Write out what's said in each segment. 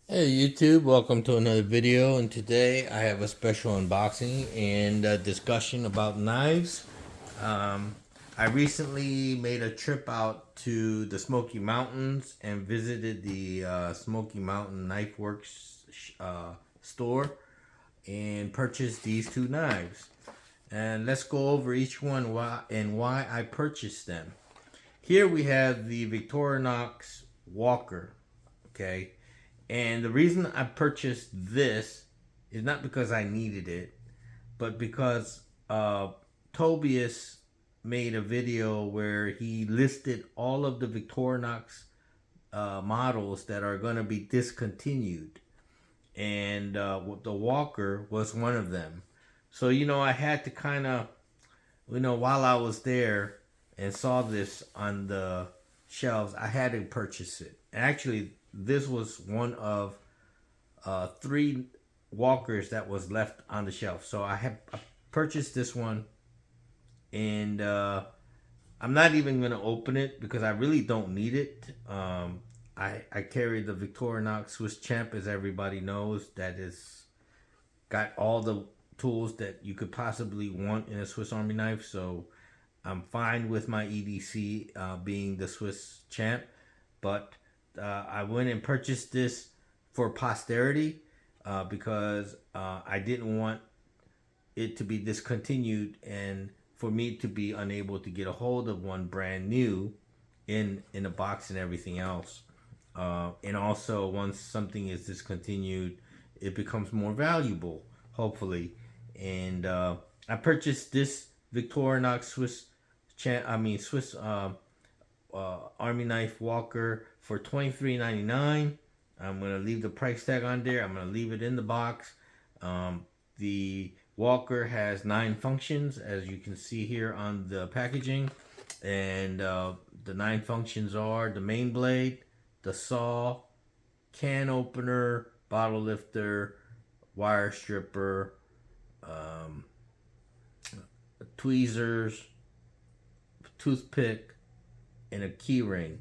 Hey YouTube, welcome to another video, and today I have a special unboxing and a discussion about knives. Um, I recently made a trip out to the Smoky Mountains and visited the Smoky Mountain Knife Works store and purchased these two knives. And let's go over each one why I purchased them. Here we have the Victorinox Walker, okay? And the reason I purchased this is not because I needed it, but because Tobias made a video where he listed all of the Victorinox models that are going to be discontinued. And the Walker was one of them. So, I had to kind of, while I was there and saw this on the shelves, I had to purchase it. Actually, this was one of three walkers that was left on the shelf. So I purchased this one, and I'm not even gonna open it because I really don't need it. I carry the Victorinox Swiss Champ, as everybody knows, that is got all the tools that you could possibly want in a Swiss Army knife. So I'm fine with my EDC being the Swiss Champ, but I went and purchased this for posterity because I didn't want it to be discontinued and for me to be unable to get a hold of one brand new in a box and everything else. And also, once something is discontinued, it becomes more valuable, hopefully. And I purchased this Victorinox Swiss Army Knife Walker for $23.99. I'm gonna leave the price tag on there. I'm gonna leave it in the box. The Walker has 9 functions, as you can see here on the packaging, and the 9 functions are the main blade, the saw, can opener, bottle lifter, wire stripper, um, tweezers, toothpick, and a key ring.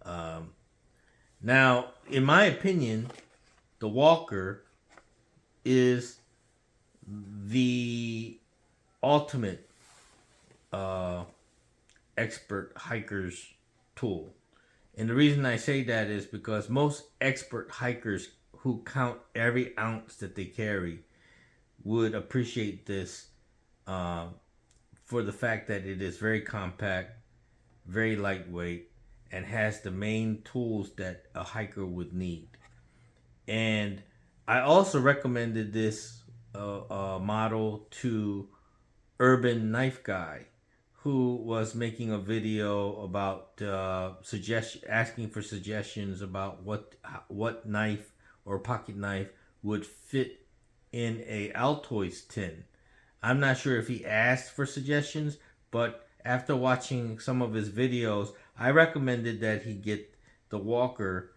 Um, Now, in my opinion, the Walker is the ultimate uh, expert hiker's tool. And the reason I say that is because most expert hikers who count every ounce that they carry would appreciate this uh, for the fact that it is very compact, very lightweight, and has the main tools that a hiker would need. And I also recommended this model to Urban Knife Guy, who was making a video about asking for suggestions about what knife or pocket knife would fit in a Altoids tin. I'm not sure if he asked for suggestions, but after watching some of his videos, I recommended that he get the Walker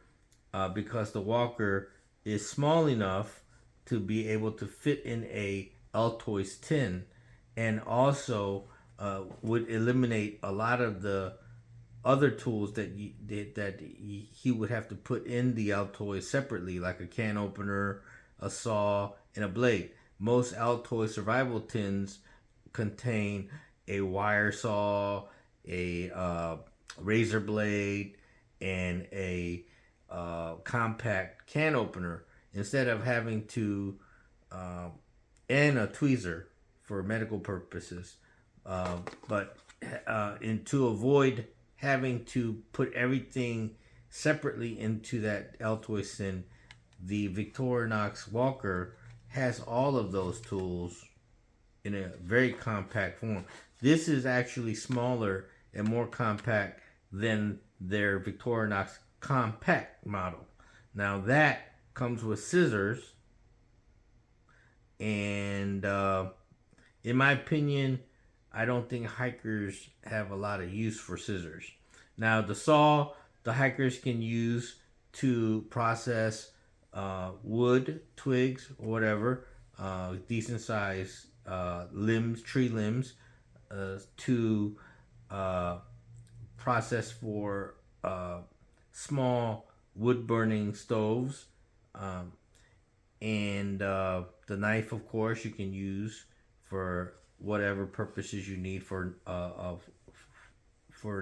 because the Walker is small enough to be able to fit in a Altoids tin, and also would eliminate a lot of the other tools that he would have to put in the Altoids separately, like a can opener, a saw, and a blade. Most Altoid survival tins contain a wire saw, a razor blade, and a compact can opener instead of having to uh, and a tweezer for medical purposes. But and to avoid having to put everything separately into that Altoid tin, the Victorinox Walker has all of those tools in a very compact form. This is actually smaller and more compact than their Victorinox compact model. Now that comes with scissors, and in my opinion, I don't think hikers have a lot of use for scissors. Now the saw the hikers can use to process wood, twigs, or whatever, decent size limbs, tree limbs, to uh, process for small wood burning stoves And the knife, of course, you can use for whatever purposes you need for a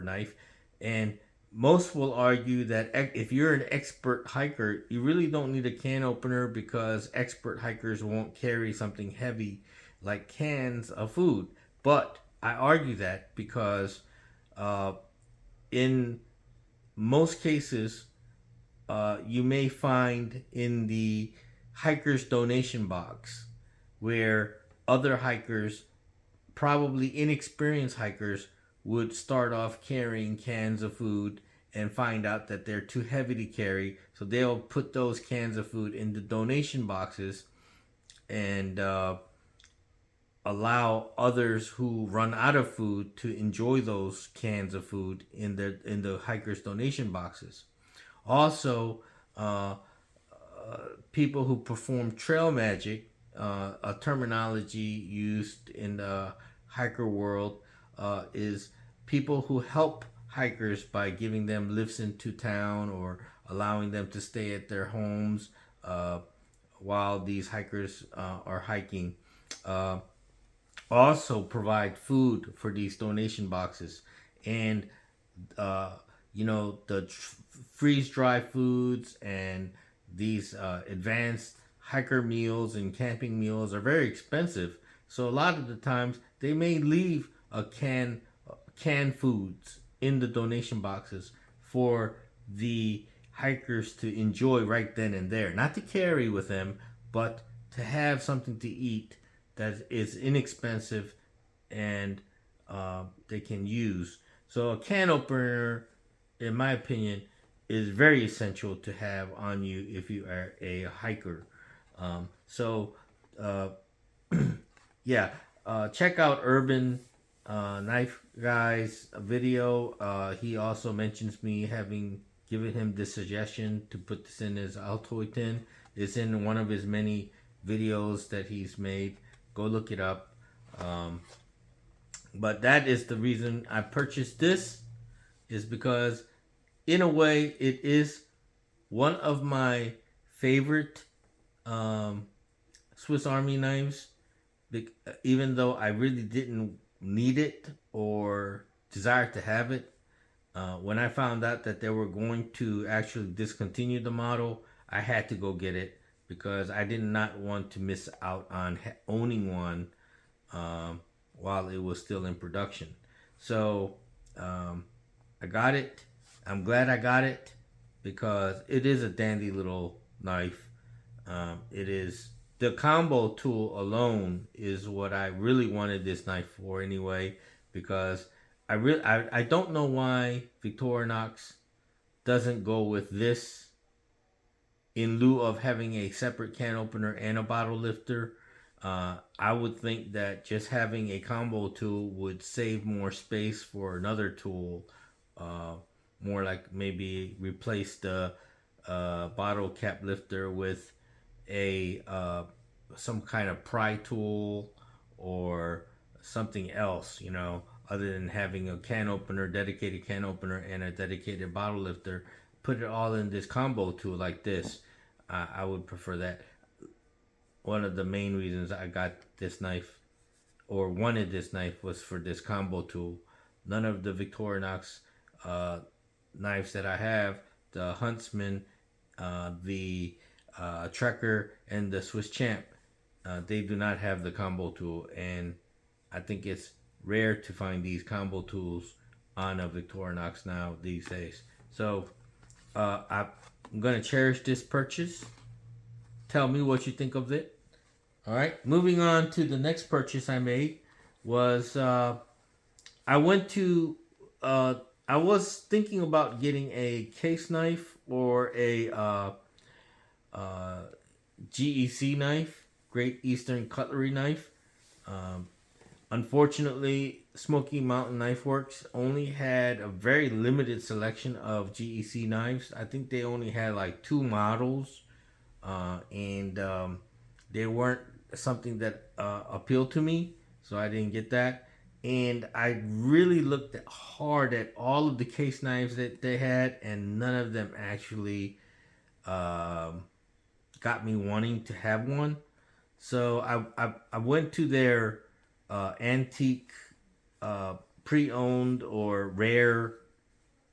knife. And most will argue that if you're an expert hiker, you really don't need a can opener because expert hikers won't carry something heavy like cans of food. But I argue that because uh, in most cases, you may find in the hiker's donation box where other hikers, probably inexperienced hikers, would start off carrying cans of food and find out that they're too heavy to carry. So they'll put those cans of food in the donation boxes and allow others who run out of food to enjoy those cans of food in the hikers donation boxes. Also, uh, people who perform trail magic, a terminology used in the hiker world, is people who help hikers by giving them lifts into town or allowing them to stay at their homes uh, while these hikers are hiking. Uh, Also provide food for these donation boxes, and uh, the freeze dry foods and these advanced hiker meals and camping meals are very expensive. So a lot of the times they may leave a canned foods in the donation boxes for the hikers to enjoy right then and there, not to carry with them, but to have something to eat that is inexpensive and they can use. So a can opener, in my opinion, is very essential to have on you if you are a hiker. So uh, yeah, check out Urban Knife Guy's video. He also mentions me having given him this suggestion to put this in his Altoid tin. It's in one of his many videos that he's made. Go look it up. But that is the reason I purchased this, is because in a way it is one of my favorite um, Swiss Army knives, even though I really didn't need it or desire to have it. When I found out that they were going to actually discontinue the model, I had to go get it because I did not want to miss out on owning one um, while it was still in production. So um, I got it. I'm glad I got it because it is a dandy little knife. It is the combo tool alone is what I really wanted this knife for anyway, because I don't know why Victorinox doesn't go with this in lieu of having a separate can opener and a bottle lifter. I would think that just having a combo tool would save more space for another tool. Uh, More like maybe replace the bottle cap lifter with a some kind of pry tool or something else, other than having a can opener, dedicated can opener, and a dedicated bottle lifter. Put it all in this combo tool like this. I would prefer that. One of the main reasons I got this knife or wanted this knife was for this combo tool. None of the Victorinox uh, knives that I have, the Huntsman, the Trekker, and the Swiss Champ, they do not have the combo tool, and I think it's rare to find these combo tools on a Victorinox now these days. So I'm gonna cherish this purchase. Tell me what you think of it. All right, moving on to the next purchase I made was I went to I was thinking about getting a case knife or a uh, GEC knife, Great Eastern Cutlery knife. Um, Unfortunately, Smoky Mountain Knife Works only had a very limited selection of GEC knives. I think they only had like two models, and they weren't something that appealed to me, so I didn't get that. And I really looked hard at all of the case knives that they had, and none of them actually um, got me wanting to have one. So I went to their antique, pre-owned or rare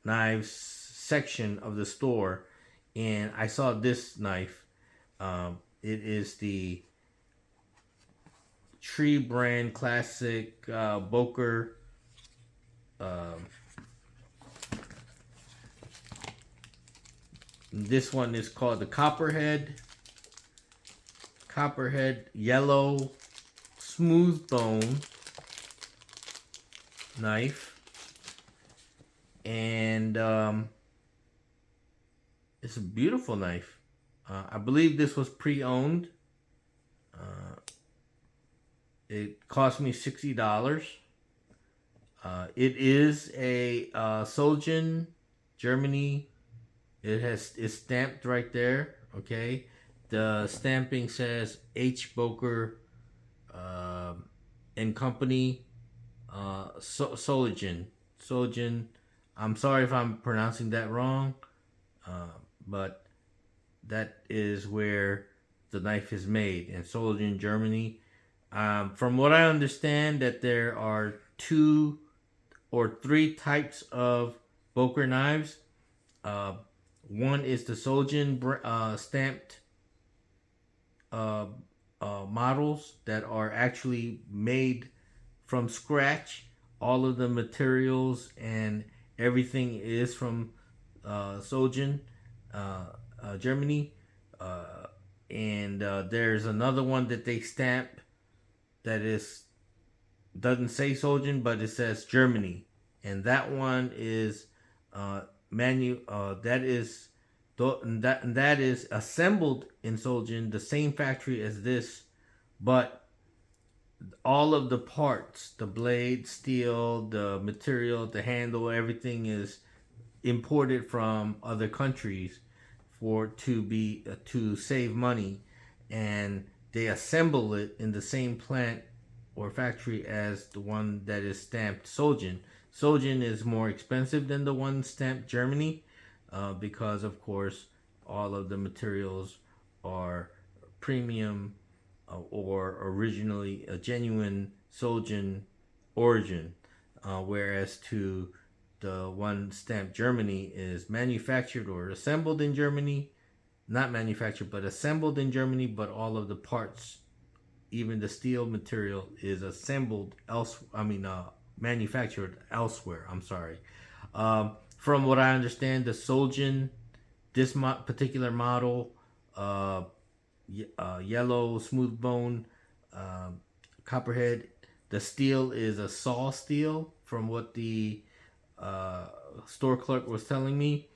knives section of the store, and I saw this knife. It is the Tree brand classic Boker. Um, this one is called the Copperhead. Copperhead yellow smooth bone knife, and it's a beautiful knife. I believe this was pre-owned. It cost me $60. It is a Solgen, Germany. It's stamped right there. Okay, the stamping says H. Boker and Company. Solgen. Solgen. I'm sorry if I'm pronouncing that wrong, but that is where the knife is made in Solgen, Germany. From what I understand, that there are 2 or 3 types of Boker knives. One is the Solgen stamped models that are actually made from scratch. All of the materials and everything is from Solgen, Germany. And there's another one that they stamp that is doesn't say Solgen, but it says Germany, and that one is that is assembled in Solgen, the same factory as this, but all of the parts, the blade, steel, the material, the handle, everything is imported from other countries to save money, and they assemble it in the same plant or factory as the one that is stamped Solgen. Solgen is more expensive than the one stamped Germany, because of course all of the materials are premium, or originally a genuine Solgen origin, whereas to the one stamped Germany is manufactured or assembled in Germany, not manufactured but assembled in Germany, but all of the parts, even the steel material, is assembled manufactured elsewhere. I'm sorry. From what I understand, the Solgen, this particular model, yellow smooth bone, Copperhead, the steel is a saw steel, from what the store clerk was telling me.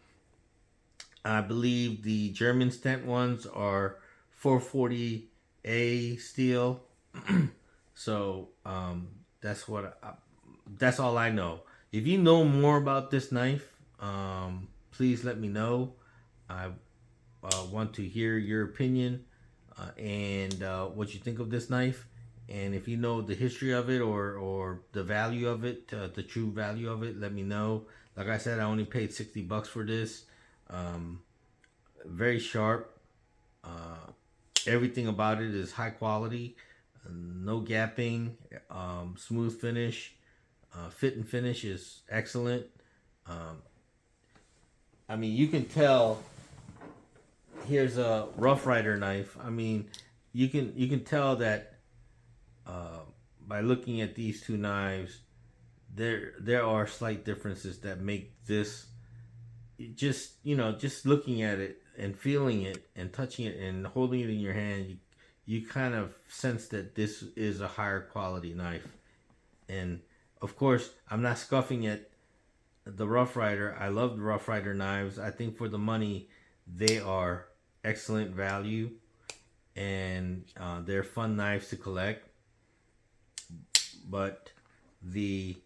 I believe the German stent ones are 440A steel. So that's all I know. If you know more about this knife, please let me know. I want to hear your opinion, and what you think of this knife. And if you know the history of it, or the value of it, the true value of it, let me know. Like I said, I only paid $60 for this. Very sharp. Everything about it is high quality. No gapping. Smooth finish. Fit and finish is excellent. I mean, you can tell. Here's a Rough Rider knife. I mean, you can tell that by looking at these two knives, there are slight differences that make this, just looking at it and feeling it and touching it and holding it in your hand, you kind of sense that this is a higher quality knife. And of course, I'm not scoffing at the Rough Rider. I love the Rough Rider knives. I think for the money, they are excellent value, and they're fun knives to collect. But this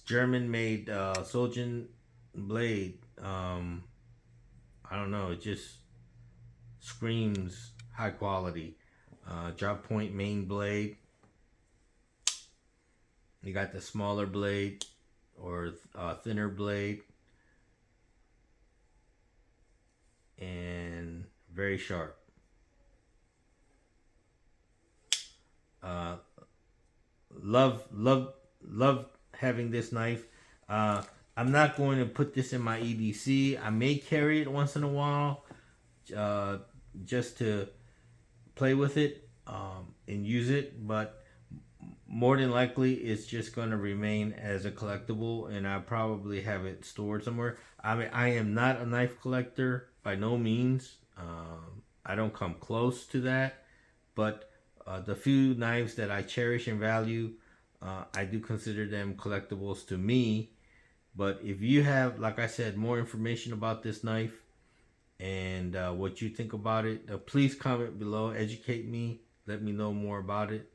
German-made Solgen blade, I don't know, it just screams high quality. Drop point main blade. You got the smaller blade, or thinner blade, and very sharp. Uh, love having this knife. Uh, I'm not going to put this in my EDC. I may carry it once in a while, uh, just to play with it and use it, but more than likely it's just going to remain as a collectible, and I'll probably have it stored somewhere. I mean, I am not a knife collector by no means. I don't come close to that, but the few knives that I cherish and value, I do consider them collectibles to me. But if you have, like I said, more information about this knife and what you think about it, please comment below, educate me, let me know more about it.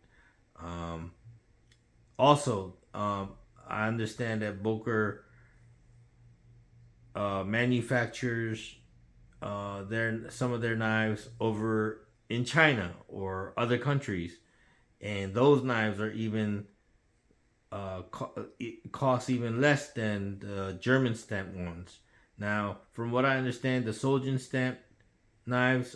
Also, I understand that Boker manufactures some of their knives over in China or other countries, and those knives are even cost even less than the German stamped ones. Now, from what I understand, the Soldier stamped knives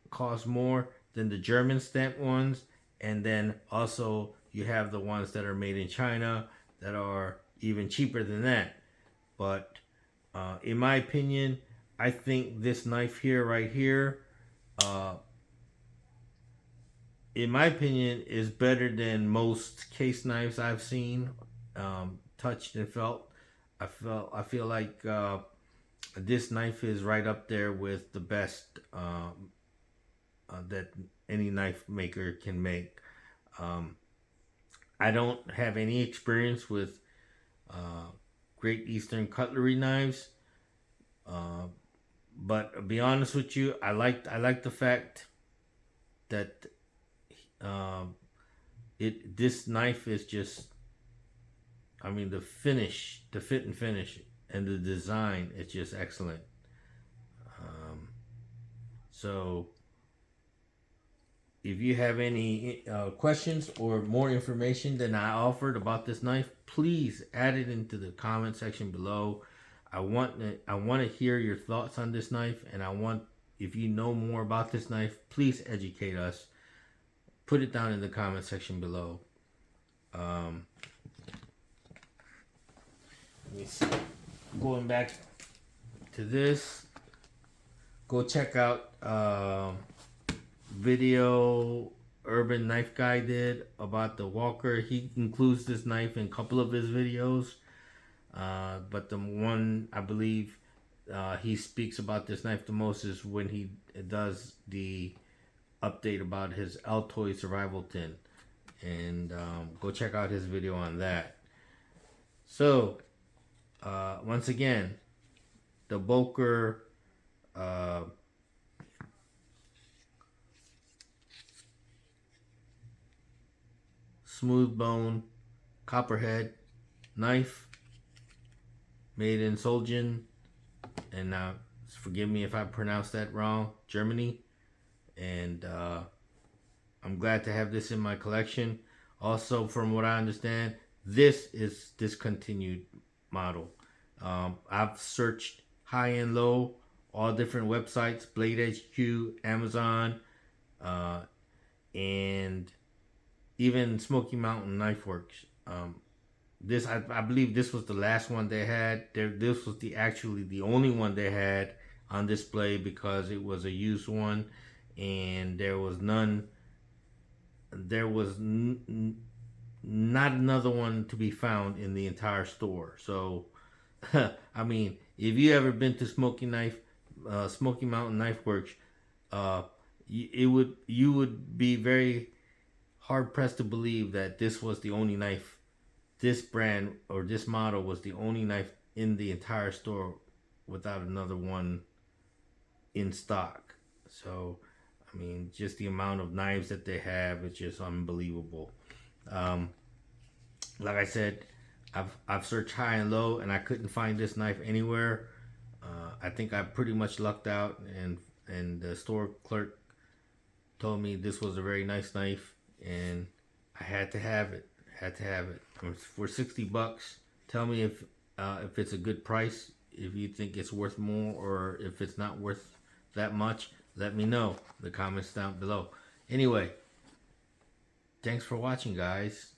cost more than the German stamped ones, and then also you have the ones that are made in China that are even cheaper than that. But in my opinion, I think this knife here, right here, in my opinion, is better than most case knives I've seen, touched and felt. I feel like this knife is right up there with the best that any knife maker can make. I don't have any experience with Great Eastern cutlery knives, but to be honest with you, I like the fact that this knife is just, I mean, the finish, the fit and finish, and the design is just excellent. So if you have any questions or more information than I offered about this knife, please add it into the comment section below. I want to hear your thoughts on this knife, and if you know more about this knife, please educate us. Put it down in the comment section below. Let me see. Going back to this, go check out video Urban Knife Guy did about the Walker. He includes this knife in a couple of his videos, but the one I believe he speaks about this knife the most is when he does the update about his Altoid survival tin, and go check out his video on that. So once again, the Boker smooth bone Copperhead knife, made in Solgen, and now forgive me if I pronounced that wrong, Germany. And I'm glad to have this in my collection. Also, from what I understand, this is discontinued model. I've searched high and low, all different websites, Blade HQ, Amazon, and even Smoky Mountain Knife Works. This I believe this was the last one they had. This was actually the only one they had on display because it was a used one, and there was not another one to be found in the entire store. So I mean, if you ever been to Smoky Mountain Knife Works, you would be very hard pressed to believe that this was the only knife, this brand or this model was the only knife in the entire store without another one in stock. So I mean, just the amount of knives that they have is just unbelievable. Like I said, I've searched high and low, and I couldn't find this knife anywhere. I think I pretty much lucked out, and the store clerk told me this was a very nice knife, and I had to have it. For $60. Tell me if it's a good price, if you think it's worth more, or if it's not worth that much, let me know. The comments down below. Anyway, thanks for watching, guys.